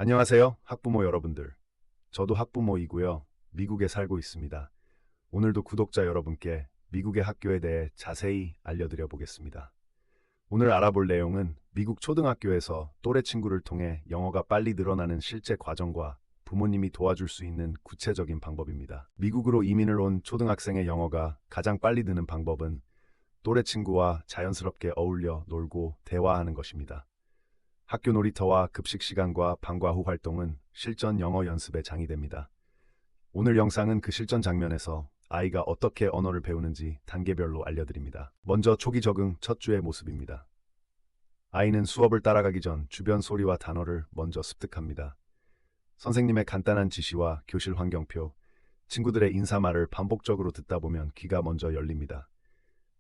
안녕하세요, 학부모 여러분들. 저도 학부모이고요. 미국에 살고 있습니다. 오늘도 구독자 여러분께 미국의 학교에 대해 자세히 알려드려 보겠습니다. 오늘 알아볼 내용은 미국 초등학교에서 또래 친구를 통해 영어가 빨리 늘어나는 실제 과정과 부모님이 도와줄 수 있는 구체적인 방법입니다. 미국으로 이민을 온 초등학생의 영어가 가장 빨리 느는 방법은 또래 친구와 자연스럽게 어울려 놀고 대화하는 것입니다. 학교 놀이터와 급식 시간과 방과 후 활동은 실전 영어 연습의 장이 됩니다. 오늘 영상은 그 실전 장면에서 아이가 어떻게 언어를 배우는지 단계별로 알려드립니다. 먼저 초기 적응 첫 주의 모습입니다. 아이는 수업을 따라가기 전 주변 소리와 단어를 먼저 습득합니다. 선생님의 간단한 지시와 교실 환경표, 친구들의 인사말을 반복적으로 듣다 보면 귀가 먼저 열립니다.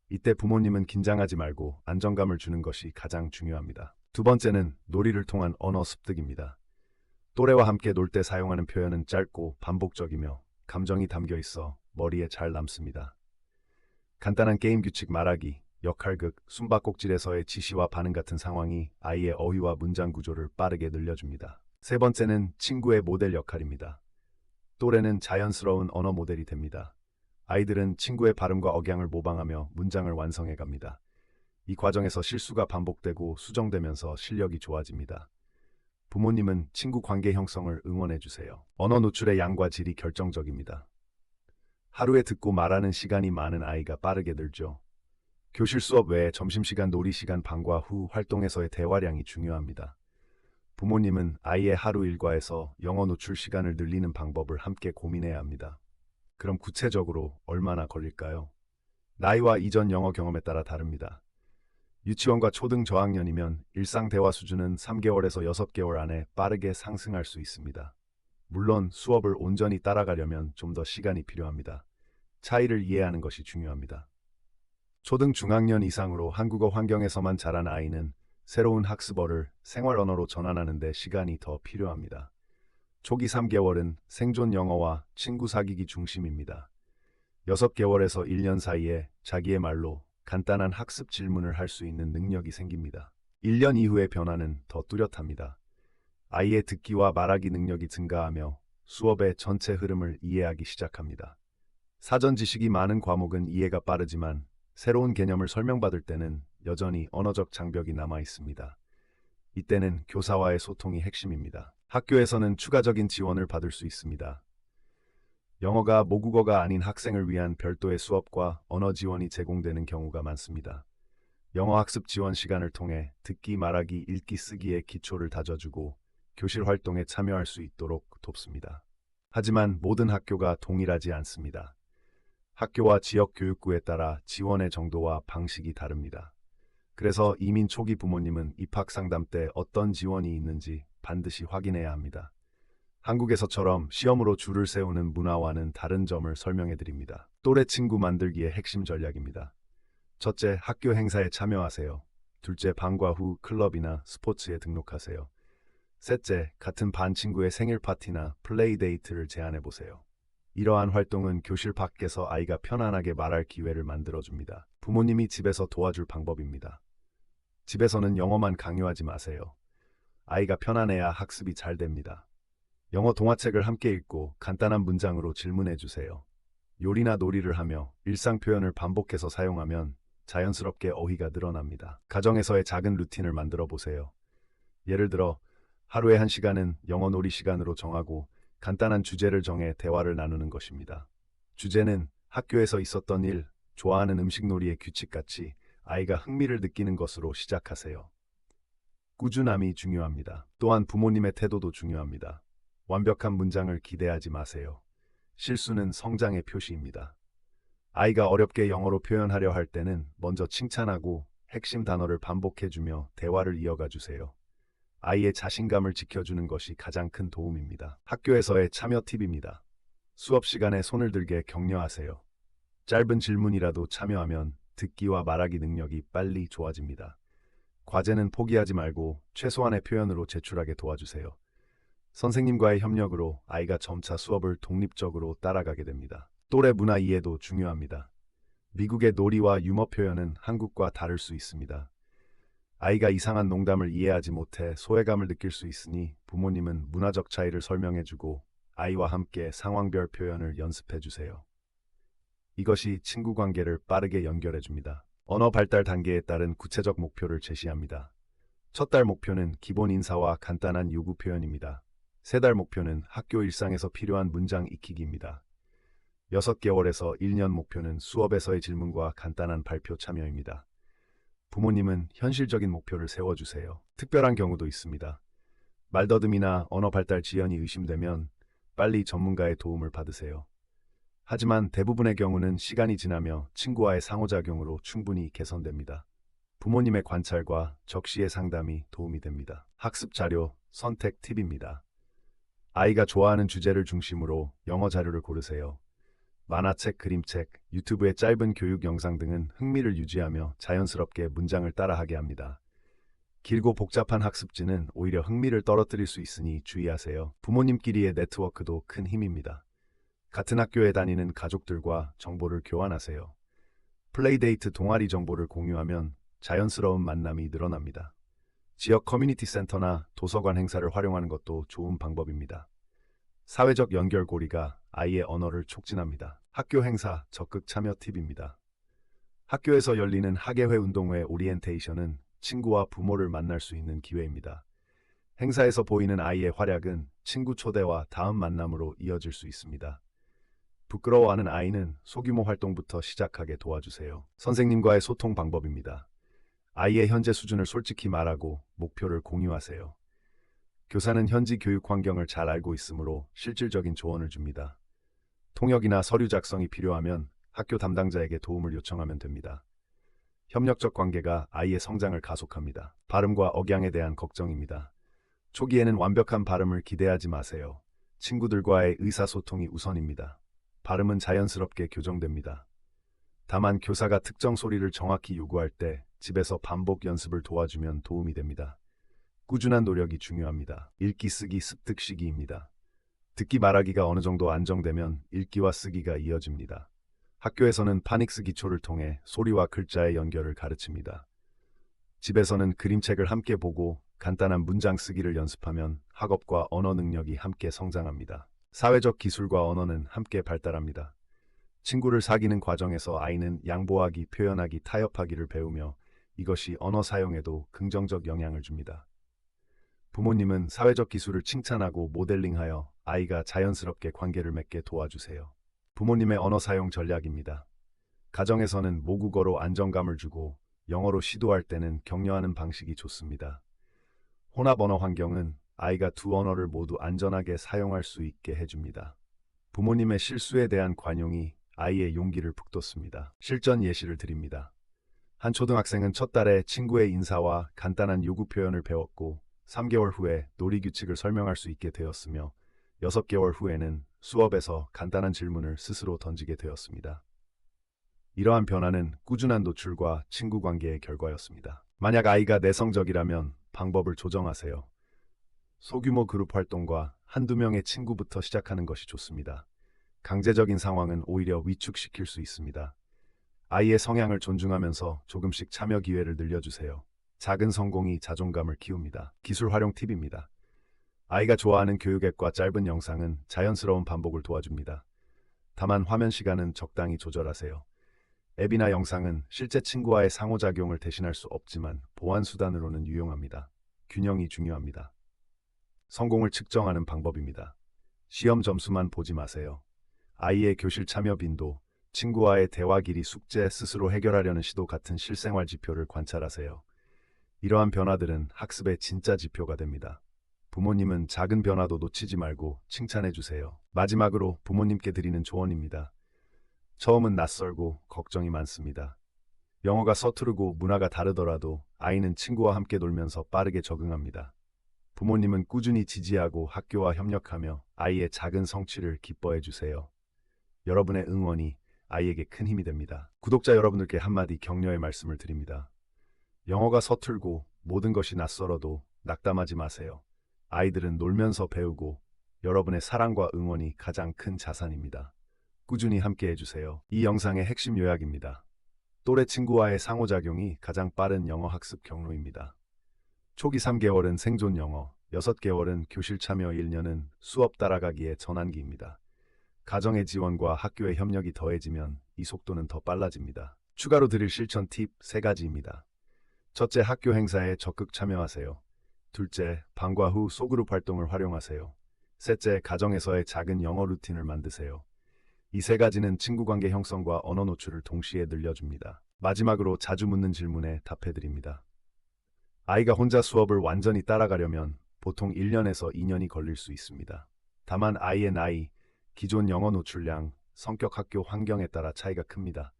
이때 부모님은 긴장하지 말고 안정감을 주는 것이 가장 중요합니다. 두 번째는 놀이를 통한 언어 습득입니다. 또래와 함께 놀 때 사용하는 표현은 짧고 반복적이며 감정이 담겨 있어 머리에 잘 남습니다. 간단한 게임 규칙 말하기, 역할극, 숨바꼭질에서의 지시와 반응 같은 상황이 아이의 어휘와 문장 구조를 빠르게 늘려줍니다. 세 번째는 친구의 모델 역할입니다. 또래는 자연스러운 언어 모델이 됩니다. 아이들은 친구의 발음과 억양을 모방하며 문장을 완성해 갑니다. 이 과정에서 실수가 반복되고 수정되면서 실력이 좋아집니다. 부모님은 친구 관계 형성을 응원해 주세요. 언어 노출의 양과 질이 결정적입니다. 하루에 듣고 말하는 시간이 많은 아이가 빠르게 늘죠. 교실 수업 외에 점심시간, 놀이시간, 방과 후 활동에서의 대화량이 중요합니다. 부모님은 아이의 하루 일과에서 영어 노출 시간을 늘리는 방법을 함께 고민해야 합니다. 그럼 구체적으로 얼마나 걸릴까요? 나이와 이전 영어 경험에 따라 다릅니다. 유치원과 초등 저학년이면 일상 대화 수준은 3개월에서 6개월 안에 빠르게 상승할 수 있습니다. 물론 수업을 온전히 따라가려면 좀 더 시간이 필요합니다. 차이를 이해하는 것이 중요합니다. 초등 중학년 이상으로 한국어 환경에서만 자란 아이는 새로운 학습어를 생활 언어로 전환하는 데 시간이 더 필요합니다. 초기 3개월은 생존 영어와 친구 사귀기 중심입니다. 6개월에서 1년 사이에 자기의 말로 간단한 학습 질문을 할 수 있는 능력이 생깁니다. 1년 이후의 변화는 더 뚜렷합니다. 아이의 듣기와 말하기 능력이 증가하며 수업의 전체 흐름을 이해하기 시작합니다. 사전 지식이 많은 과목은 이해가 빠르지만 새로운 개념을 설명받을 때는 여전히 언어적 장벽이 남아 있습니다. 이때는 교사와의 소통이 핵심입니다. 학교에서는 추가적인 지원을 받을 수 있습니다. 영어가 모국어가 아닌 학생을 위한 별도의 수업과 언어 지원이 제공되는 경우가 많습니다. 영어 학습 지원 시간을 통해 듣기, 말하기, 읽기, 쓰기의 기초를 다져주고 교실 활동에 참여할 수 있도록 돕습니다. 하지만 모든 학교가 동일하지 않습니다. 학교와 지역 교육구에 따라 지원의 정도와 방식이 다릅니다. 그래서 이민 초기 부모님은 입학 상담 때 어떤 지원이 있는지 반드시 확인해야 합니다. 한국에서처럼 시험으로 줄을 세우는 문화와는 다른 점을 설명해 드립니다. 또래 친구 만들기의 핵심 전략입니다. 첫째, 학교 행사에 참여하세요. 둘째, 방과 후 클럽이나 스포츠에 등록하세요. 셋째, 같은 반 친구의 생일 파티나 플레이데이트를 제안해 보세요. 이러한 활동은 교실 밖에서 아이가 편안하게 말할 기회를 만들어줍니다. 부모님이 집에서 도와줄 방법입니다. 집에서는 영어만 강요하지 마세요. 아이가 편안해야 학습이 잘 됩니다. 영어 동화책을 함께 읽고 간단한 문장으로 질문해 주세요. 요리나 놀이를 하며 일상 표현을 반복해서 사용하면 자연스럽게 어휘가 늘어납니다. 가정에서의 작은 루틴을 만들어 보세요. 예를 들어 하루에 1시간은 영어 놀이 시간으로 정하고 간단한 주제를 정해 대화를 나누는 것입니다. 주제는 학교에서 있었던 일, 좋아하는 음식, 놀이의 규칙같이 아이가 흥미를 느끼는 것으로 시작하세요. 꾸준함이 중요합니다. 또한 부모님의 태도도 중요합니다. 완벽한 문장을 기대하지 마세요. 실수는 성장의 표시입니다. 아이가 어렵게 영어로 표현하려 할 때는 먼저 칭찬하고 핵심 단어를 반복해주며 대화를 이어가 주세요. 아이의 자신감을 지켜주는 것이 가장 큰 도움입니다. 학교에서의 참여 팁입니다. 수업 시간에 손을 들게 격려하세요. 짧은 질문이라도 참여하면 듣기와 말하기 능력이 빨리 좋아집니다. 과제는 포기하지 말고 최소한의 표현으로 제출하게 도와주세요. 선생님과의 협력으로 아이가 점차 수업을 독립적으로 따라가게 됩니다. 또래 문화 이해도 중요합니다. 미국의 놀이와 유머 표현은 한국과 다를 수 있습니다. 아이가 이상한 농담을 이해하지 못해 소외감을 느낄 수 있으니 부모님은 문화적 차이를 설명해주고 아이와 함께 상황별 표현을 연습해주세요. 이것이 친구 관계를 빠르게 연결해줍니다. 언어 발달 단계에 따른 구체적 목표를 제시합니다. 첫 달 목표는 기본 인사와 간단한 요구 표현입니다. 세 달 목표는 학교 일상에서 필요한 문장 익히기입니다. 6개월에서 1년 목표는 수업에서의 질문과 간단한 발표 참여입니다. 부모님은 현실적인 목표를 세워주세요. 특별한 경우도 있습니다. 말더듬이나 언어 발달 지연이 의심되면 빨리 전문가의 도움을 받으세요. 하지만 대부분의 경우는 시간이 지나며 친구와의 상호작용으로 충분히 개선됩니다. 부모님의 관찰과 적시의 상담이 도움이 됩니다. 학습 자료, 선택 팁입니다. 아이가 좋아하는 주제를 중심으로 영어 자료를 고르세요. 만화책, 그림책, 유튜브의 짧은 교육 영상 등은 흥미를 유지하며 자연스럽게 문장을 따라하게 합니다. 길고 복잡한 학습지는 오히려 흥미를 떨어뜨릴 수 있으니 주의하세요. 부모님끼리의 네트워크도 큰 힘입니다. 같은 학교에 다니는 가족들과 정보를 교환하세요. 플레이데이트 동아리 정보를 공유하면 자연스러운 만남이 늘어납니다. 지역 커뮤니티 센터나 도서관 행사를 활용하는 것도 좋은 방법입니다. 사회적 연결고리가 아이의 언어를 촉진합니다. 학교 행사 적극 참여 팁입니다. 학교에서 열리는 학예회 운동회 오리엔테이션은 친구와 부모를 만날 수 있는 기회입니다. 행사에서 보이는 아이의 활약은 친구 초대와 다음 만남으로 이어질 수 있습니다. 부끄러워하는 아이는 소규모 활동부터 시작하게 도와주세요. 선생님과의 소통 방법입니다. 아이의 현재 수준을 솔직히 말하고 목표를 공유하세요. 교사는 현지 교육 환경을 잘 알고 있으므로 실질적인 조언을 줍니다. 통역이나 서류 작성이 필요하면 학교 담당자에게 도움을 요청하면 됩니다. 협력적 관계가 아이의 성장을 가속합니다. 발음과 억양에 대한 걱정입니다. 초기에는 완벽한 발음을 기대하지 마세요. 친구들과의 의사소통이 우선입니다. 발음은 자연스럽게 교정됩니다. 다만 교사가 특정 소리를 정확히 요구할 때 집에서 반복 연습을 도와주면 도움이 됩니다. 꾸준한 노력이 중요합니다. 읽기 쓰기 습득 시기입니다. 듣기 말하기가 어느 정도 안정되면 읽기와 쓰기가 이어집니다. 학교에서는 파닉스 기초를 통해 소리와 글자의 연결을 가르칩니다. 집에서는 그림책을 함께 보고 간단한 문장 쓰기를 연습하면 학업과 언어 능력이 함께 성장합니다. 사회적 기술과 언어는 함께 발달합니다. 친구를 사귀는 과정에서 아이는 양보하기, 표현하기, 타협하기를 배우며 이것이 언어 사용에도 긍정적 영향을 줍니다. 부모님은 사회적 기술을 칭찬하고 모델링하여 아이가 자연스럽게 관계를 맺게 도와주세요. 부모님의 언어 사용 전략입니다. 가정에서는 모국어로 안정감을 주고 영어로 시도할 때는 격려하는 방식이 좋습니다. 혼합 언어 환경은 아이가 두 언어를 모두 안전하게 사용할 수 있게 해줍니다. 부모님의 실수에 대한 관용이 아이의 용기를 북돋습니다. 실전 예시를 드립니다. 한 초등학생은 첫 달에 친구의 인사와 간단한 요구 표현을 배웠고 3개월 후에 놀이 규칙을 설명할 수 있게 되었으며 6개월 후에는 수업에서 간단한 질문을 스스로 던지게 되었습니다. 이러한 변화는 꾸준한 노출과 친구 관계의 결과였습니다. 만약 아이가 내성적이라면 방법을 조정하세요. 소규모 그룹 활동과 한두 명의 친구부터 시작하는 것이 좋습니다. 강제적인 상황은 오히려 위축시킬 수 있습니다. 아이의 성향을 존중하면서 조금씩 참여 기회를 늘려주세요. 작은 성공이 자존감을 키웁니다. 기술 활용 팁입니다. 아이가 좋아하는 교육 앱과 짧은 영상은 자연스러운 반복을 도와줍니다. 다만 화면 시간은 적당히 조절하세요. 앱이나 영상은 실제 친구와의 상호작용을 대신할 수 없지만 보완 수단으로는 유용합니다. 균형이 중요합니다. 성공을 측정하는 방법입니다. 시험 점수만 보지 마세요. 아이의 교실 참여 빈도, 친구와의 대화 길이, 숙제 스스로 해결하려는 시도 같은 실생활 지표를 관찰하세요. 이러한 변화들은 학습의 진짜 지표가 됩니다. 부모님은 작은 변화도 놓치지 말고 칭찬해 주세요. 마지막으로 부모님께 드리는 조언입니다. 처음은 낯설고 걱정이 많습니다. 영어가 서투르고 문화가 다르더라도 아이는 친구와 함께 놀면서 빠르게 적응합니다. 부모님은 꾸준히 지지하고 학교와 협력하며 아이의 작은 성취를 기뻐해 주세요. 여러분의 응원이 아이에게 큰 힘이 됩니다. 구독자 여러분들께 한마디 격려의 말씀을 드립니다. 영어가 서툴고 모든 것이 낯설어도 낙담하지 마세요. 아이들은 놀면서 배우고 여러분의 사랑과 응원이 가장 큰 자산입니다. 꾸준히 함께 해주세요. 이 영상의 핵심 요약입니다. 또래 친구와의 상호작용이 가장 빠른 영어 학습 경로입니다. 초기 3개월은 생존 영어, 6개월은 교실 참여, 1년은 수업 따라가기의 전환기입니다. 가정의 지원과 학교의 협력이 더해지면 이 속도는 더 빨라집니다. 추가로 드릴 실천 팁 3가지입니다. 첫째, 학교 행사에 적극 참여하세요. 둘째, 방과 후 소그룹 활동을 활용하세요. 셋째, 가정에서의 작은 영어 루틴을 만드세요. 이 3가지는 친구 관계 형성과 언어 노출을 동시에 늘려줍니다. 마지막으로 자주 묻는 질문에 답해드립니다. 아이가 혼자 수업을 완전히 따라가려면 보통 1년에서 2년이 걸릴 수 있습니다. 다만 아이의 나이, 기존 영어 노출량, 성격, 학교 환경에 따라 차이가 큽니다.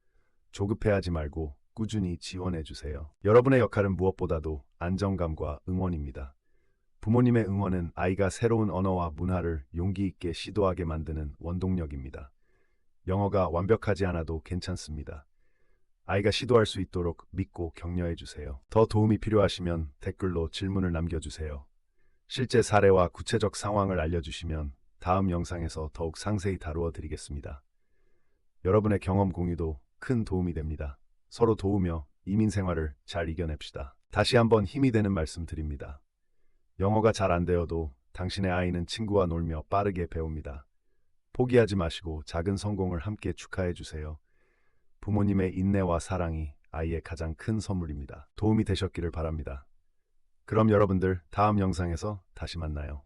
조급해하지 말고 꾸준히 지원해주세요. 여러분의 역할은 무엇보다도 안정감과 응원입니다. 부모님의 응원은 아이가 새로운 언어와 문화를 용기 있게 시도하게 만드는 원동력입니다. 영어가 완벽하지 않아도 괜찮습니다. 아이가 시도할 수 있도록 믿고 격려해주세요. 더 도움이 필요하시면 댓글로 질문을 남겨주세요. 실제 사례와 구체적 상황을 알려주시면 다음 영상에서 더욱 상세히 다루어 드리겠습니다. 여러분의 경험 공유도 큰 도움이 됩니다. 서로 도우며 이민 생활을 잘 이겨냅시다. 다시 한번 힘이 되는 말씀 드립니다. 영어가 잘 안 되어도 당신의 아이는 친구와 놀며 빠르게 배웁니다. 포기하지 마시고 작은 성공을 함께 축하해 주세요. 부모님의 인내와 사랑이 아이의 가장 큰 선물입니다. 도움이 되셨기를 바랍니다. 그럼 여러분들 다음 영상에서 다시 만나요.